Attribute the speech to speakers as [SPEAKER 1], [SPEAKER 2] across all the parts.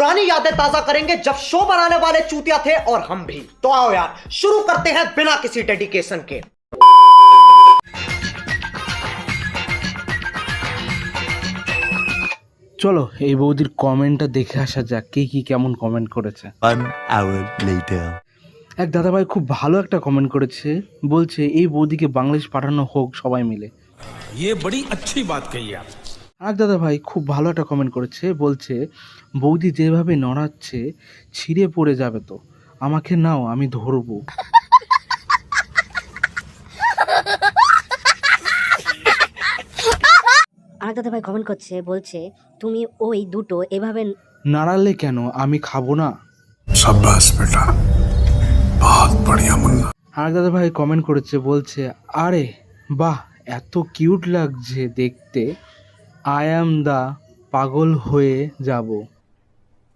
[SPEAKER 1] पुरानी यादें ताजा करेंगे जब शो बनाने वाले चूतिया थे और हम भी। तो आओ यार शुरू करते हैं बिना किसी डेडिकेशन के।
[SPEAKER 2] চলো এই বৌদির কমেন্টটা দেখে আসা যাক কে কি কেমন কমেন্ট করেছে।
[SPEAKER 3] 1 hour later.
[SPEAKER 2] এক দাদাভাই খুব ভালো একটা কমেন্ট করেছে, বলছে এই বৌদিকে বাংলাদেশ পাঠানো হোক সবাই মিলে।
[SPEAKER 4] ये बड़ी अच्छी बात कही आप।
[SPEAKER 2] এক দাদাভাই খুব ভালো একটা কমেন্ট করেছে, বলছে বৌদি যেভাবে নড়াচ্ছে ছিঁড়ে পড়ে যাবে তো, আমাকে নাও আমি ধরবো।
[SPEAKER 5] আর দাদা ভাই কমেন্ট করছে, বলছে তুমি ওই দুটো এভাবে
[SPEAKER 2] নাড়ালে কেন, আমি খাবো না।
[SPEAKER 4] शाबाश बेटा, बहुत बढ़िया मुन्ना।
[SPEAKER 2] আর দাদাভাই কমেন্ট করেছে, বলছে আরে বাহ এত কিউট লাগছে দেখতে, আই অ্যাম দা পাগল হয়ে যাব।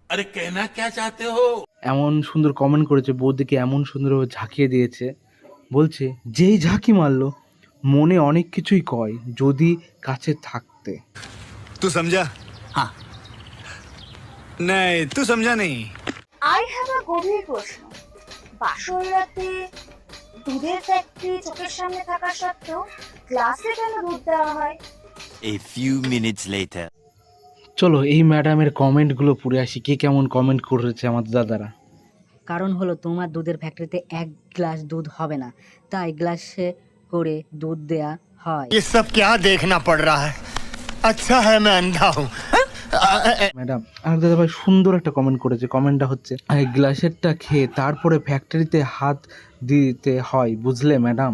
[SPEAKER 4] अरे कहना क्या चाहते हो?
[SPEAKER 2] এমন সুন্দর কমেন্ট করেছে, বৌদিকে এমন সুন্দরভাবে ঝাঁকিয়ে দিয়েছে। বলছে যেই ঝাঁকি মারলো মনে অনেক কিছুই কয় যদি কাছে থাকতে।
[SPEAKER 6] तू समझा? हाँ नहीं तू समझा नहीं।
[SPEAKER 7] আই হ্যাভ আ গভীর প্রশ্ন। বাসর রাতে দুধের ফ্যাক্টরি চোখের সামনে থাকা সত্ত্বেও ক্লাসে কেন দুধ দেওয়া হয়?
[SPEAKER 3] A few minutes later.
[SPEAKER 2] চলো এই ম্যাডামের কমেন্টগুলো পড়ে আসি, কে কেমন কমেন্ট করেছে আমাদের দাদারা।
[SPEAKER 5] কারণ হলো তোমার দুধের ফ্যাক্টরিতে এক গ্লাস দুধ হবে না, তাই গ্লাসে করে দুধ দেয়া হয়।
[SPEAKER 6] ये सब क्या देखना पड़ रहा है? अच्छा है मैं अंधा हूँ।
[SPEAKER 2] ম্যাডাম আর দাদাভাই সুন্দর একটা কমেন্ট করেছে, কমেন্টটা হচ্ছে গ্লাসেরটা খেয়ে তারপরে ফ্যাক্টরিতে হাত দিতে হয় বুঝলে ম্যাডাম।